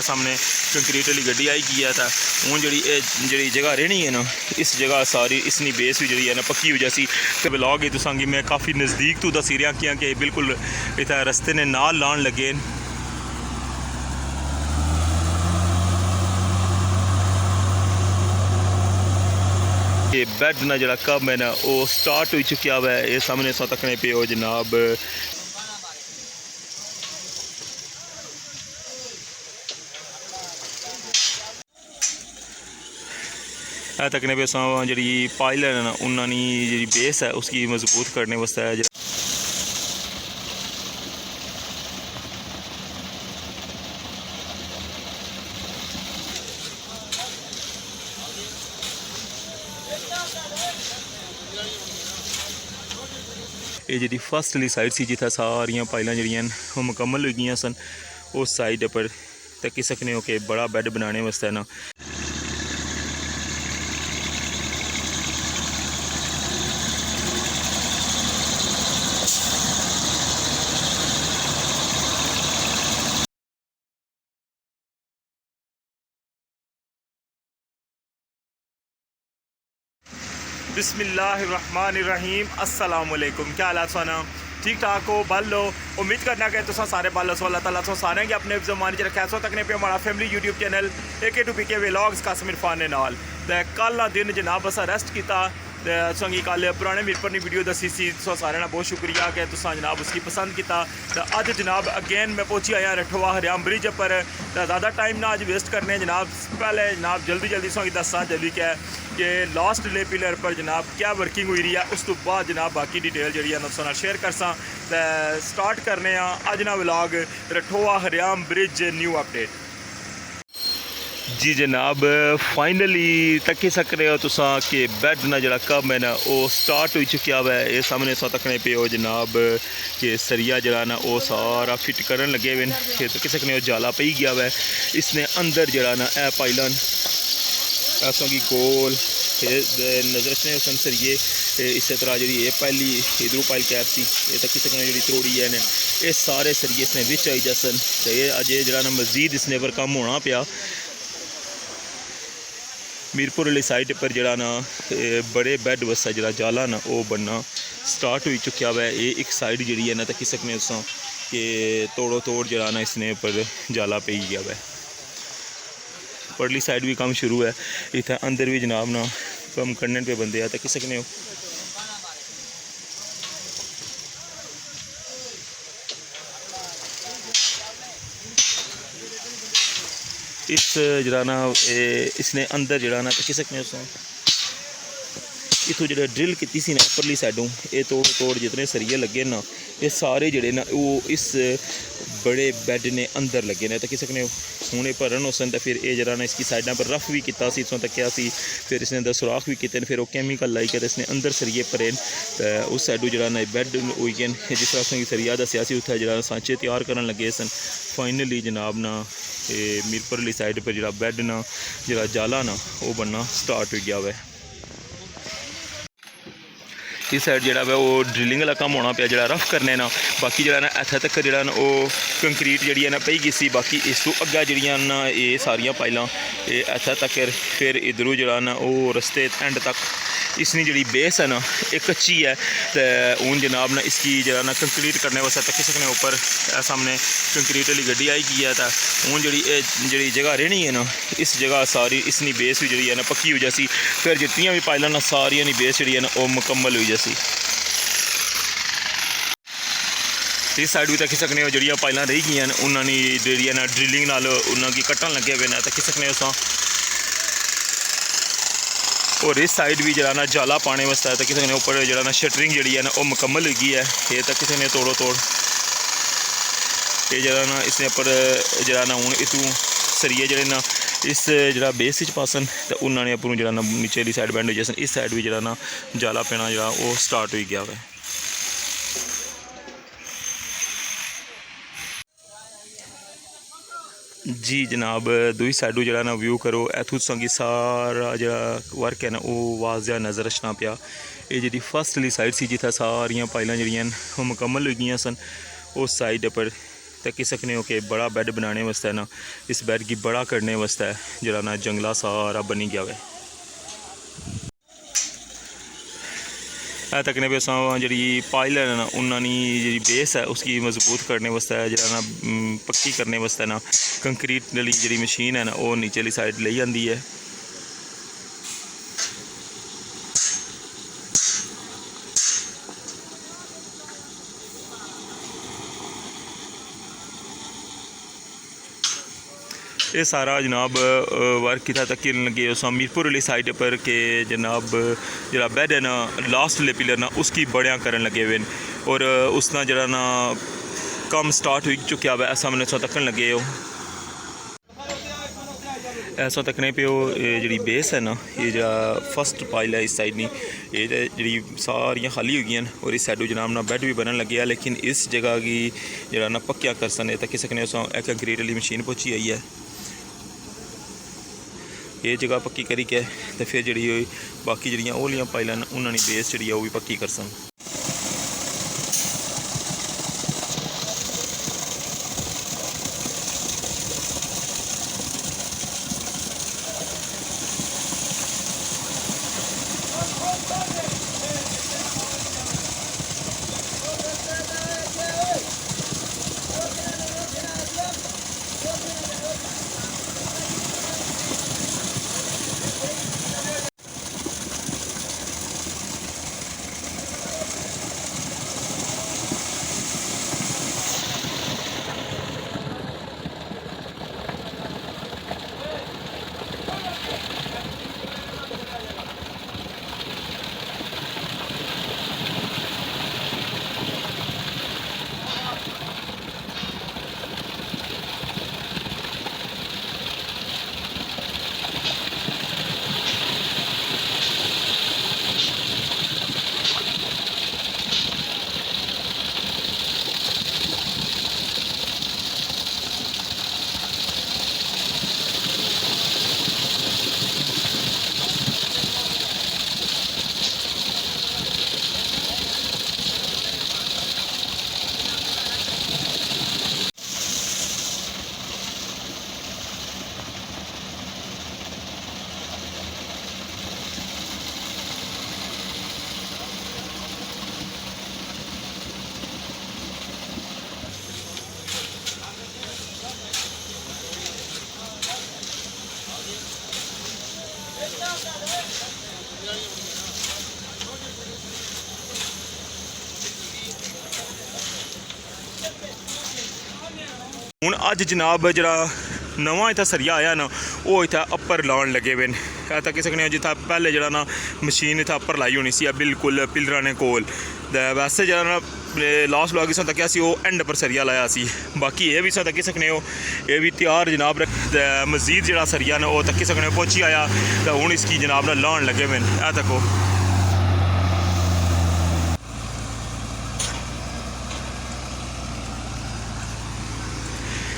सामने कंक्रीट वाली गड्डी आई गई है। तो हूँ जी जगह रहनी है ना, इस जगह सारी इसनी बेस भी जी है ना पक्की हो जासी। तो ब्लॉग ही तुसांगी मैं काफ़ी नज़दीक तो दसी रहा कि बिल्कुल इतना रस्ते ने नाल लान लगे। ये बैड ना जरा कम है ना वो स्टार्ट हो चुका हुआ है। ये सामने सो तकने पे हो जनाब तकने पे जी पाइलर है ना उन्होंने जी बेस है उसकी मजबूत करने वास्ते है। ये जी फस्ट वाली साइड सी जिथे सारिया पाइलें जड़ियाँ वो मुकम्मल हो गई सन। उस साइड पर तकी सकने हो कि बड़ा बैड बनाने वास्ते ना बिस्मिल्लाहिर्रहमानिर्रहीम। अस्सलाम वालेकुम। क्या हालात सोना ठीक ठाक हो बल लो। उम्मीद करना कि तुम सारे बल सो अल्लाह ताला सो सारे अपने जमाने च रखा सो तकने पे हमारा family YouTube channel AK2PK vlogs Qasim Irfan ने नाल तो कल का दिन जनाब अस रेस्ट किया। संगी कल पुराने मीरपुर ने वीडियो दसी सी। सो सारे बहुत शुक्रिया कि तुसा जनाब उसकी पसंद किया। तो अज जनाब अगेन मैं पहुंची आया रठवा हरियाम ब्रिज पर। तो ज़्यादा टाइम ना अज वेस्ट करने जनाब पहले जनाब जल्दी संगी दसा जल्दी क्या कि लास्ट ले पिलर पर जनाब क्या वर्किंग हुई रही है उस तो बाद जनाब बाकी डिटेल जी है शेयर कर सा। तो स्टार्ट करने अज ना व्लॉग रठोआ हरियाम ब्रिज न्यू अपडेट। जी जनाब फाइनली तकी सक रहे हो तुसा कि बैड ना जरा कम है ना वो स्टार्ट हो चुका हुआ है। ये सामने सो तकने पे हो जनाब कि सरिया जरा ना वो सारा फिट करन लगे हुए हैं। तकी सकने हो जाला पई गया हुआ है। इसने अंदर जरा ना ए पाइलन ऐसा की गोल नजर रखने सन सरिये। इस तरह जी ये पहली इधरों पाइल कैप सी ये तकी सकने जी त्रोड़ी है ये सारे सरिये इसने बिच आई जासन। तो ये अजे जरा ना मजीद इसने पर कम होना पाया। मीरपुर वाली साइड पर जरा ना बड़े बैड वसा जरा जाला ना वो बनना स्टार्ट हो चुका हुआ है। ये एक साइड जी है ना तकी सकने उस कि तोड़ो तोड़ जरा ना इसने पर जाला पे गया हुआ है। परली साइड भी काम शुरू है। इतना अंदर भी जनाब ना कम करने पे बंदे आ तकी सकने हो। इस जरा ना इसने अंदर जरा ना तकी सकने उस इतों जो ड्रिल की सी ना उपरली साइडों ये तोड़ तोड़ जितने सरिये लगे ना ये सारे जड़े ना वो इस बड़े बैड ने अंदर लगे ने तकी सकने हूँ भरन उसन। तो फिर ये जरा ना इसकी साइडा पर रफ भी किया इतों तकिया सी। फिर इसने अंदर सुराख भी किए फिर वो कैमिकल लाई कर इसने अंदर सरिये भरे। तो उस साइडों जरा ना बैड हुई गए जिस तरह असें सरिया दसिया उत्थे जरा सांचे तैयार करन लगे सन। फाइनली जनाब ना ये मीरपुर वाली साइड पर जरा बैड ना जरा जाला ना वो बनना स्टार्ट हो गया हुआ है। इस साइड जरा वो ड्रिलिंग वाला काम होना पाया जरा रफ करने ना। बाकी जरा ना इत्थे तक जरा वो कंक्रीट जी है ना पई गई सी। बाकी इस तो अग्गे जड़ियाँ ना ये सारिया पाइलां ये इत्थे तक फिर इधरों जरा ना वो रस्ते एंड तक इसनी जी बेस है ना एक कच्ची है। तो हूँ जनाब ना इसकी जरा ना कंक्रीट करने वास्ते तकी सकने ऊपर सामने कंक्रीट वाली गड्डी आई गई है। तो हूँ जी जगह रहनी है ना इस जगह सारी इसनी बेस भी जी है ना पक्की हो जासी। फिर जितनी भी पाइलां ना सारिया बेस जी है ना वो मुकम्मल हो जासी। इस साइड भी तकी सकने हो जड़ियाँ पाइलां रही गई उन्होंने जी ना ड्रिलिंग नाल उन्होंने कट्टन लगे हुए हैं तकी सकने उस। और इस साइड भी जरा ना जाला पाने वास्ते तकी सकने ऊपर जरा ना शटरिंग जी है ना वो मुकम्मल होगी है। ये तकी सकने तोड़ो तोड़ ये जरा ना इसने पर जरा ना हूँ इतों सरिये जड़े ना इस जरा बेस पासन तो उन्होंने अपनों जरा ना नीचे वाली साइड बैंड हो जाए। इस साइड भी जरा ना जाला पैना जरा वो स्टार्ट हो गया है। जी जनाब दूई साइडों जरा ना व्यू करो इतों संगी सारा जरा वर्क है ना वो वाजिया नज़र रचना पाया। ये जी फस्ट वाली साइड सी जिथे सारिया पाइलां जड़ियाँ वो मुकम्मल हो गई सन। उस साइड पर तक सकने हो कि बड़ा बैड बनाने वास्ते ना इस बैड की बड़ा करने वास्ते जरा ना जंगला सारा बनी गया है। तकने पे असां जी पाइल है ना उन्होंने जी बेस है उसकी मजबूत करने वास्ते जरा ना पक्की करने वास्ते ना कंक्रीट वाली जी मशीन है ना वो नीचे वाली साइड ले आती है। ये सारा जनाब वर्क कितना तक लगे उस मीरपुर वाली साइड पर के जनाब जरा बैड है ना लास्ट वाले पिलर ना उसकी बड़ियाँ करन लगे हुए और उसना जरा ना कम स्टार्ट हो चुका है। ऐसा मैंने सो तकन लगे हो ऐसा तकने पे वो जी बेस है ना ये जरा फर्स्ट पाइल है इस साइड नहीं ये जी सारियाँ खाली हो गई और इस साइड जनाब ना बैड भी बनन लगे है लेकिन इस जगह की जरा ना पक्या कर सने तक सकने उस कंक्रीट वाली मशीन पहुँची आई है। ये जगह पक्की करी के तो फिर जी बाकी जड़ियाँ ओलियाँ पाइल उन्होंने बेस जी भी पक्की कर सन। हुण अज जनाब जरा नवा इतना सरिया आया ना वो इतना अपर लाने लगे हुए हैं तक सकने जितना पहले जरा ना मशीन इतना अपर लाई होनी सी बिल्कुल पिलर ने कोल वैसे जरा ना लास्ट ब्लॉग इस तक वो एंड पर सरिया लाया सी बाकी ये भी इस तक सकने हो ये भी तैयार जनाब मजीद जरा सरिया ना वो तक सकने पहुँची आया तो हूँ इसकी जनाब ना लाने लगे हुए हैं तको।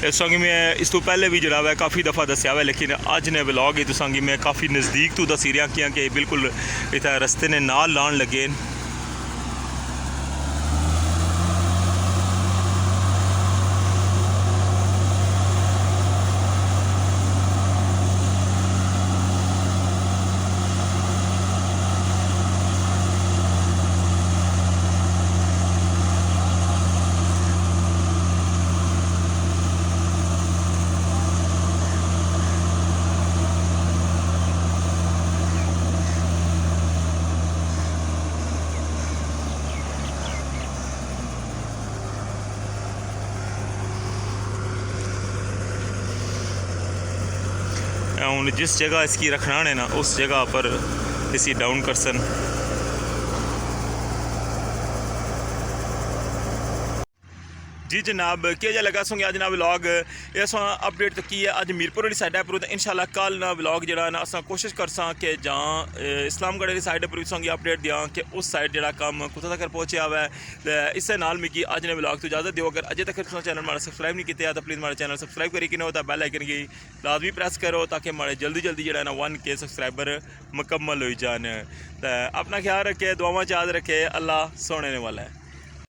इस संग मैं इस तो पहले भी जरा है काफ़ी दफ़ा दसिया हुआ लेकिन अज ने व्लॉग ही तुसांगी मैं काफ़ी नज़दीक तो दसी रहा कि बिल्कुल इतना रस्ते ने नाल लान लगे। हूँ जिस जगह इसकी रखना है ना उस जगह पर इसी डाउन कर सन। जी जनाब क्या लगा सोंगे अज ना व्लॉग इस अपडेट की है अज मीरपुर वाली साइड पर तो इंशाल्लाह कल ना व्लॉग जरा ना अस कोशिश कर कि जहाँ इस्लामगढ़ वाली साइड पर भी अपडेट दियाँ कि उस साइड जरा कम कुत्थे तक पहुँचा हुआ है। इस नाल मिगी अज ने व्लॉग तो इजाजत दो। अगर अजे तक चैनल हमारा सब्सक्राइब नहीं किया तो प्लीज़ हमारे चैनल सब्सक्राइब करी कि होता बैल आइकन की लाजमी प्रेस करो ताकि हमारे जल्दी जल्दी जो ना 1K सब्सक्राइबर मुकम्मल हो जान। अपना ख्याल रखे दुआवां याद रखे अल्लाह सोने वाला है।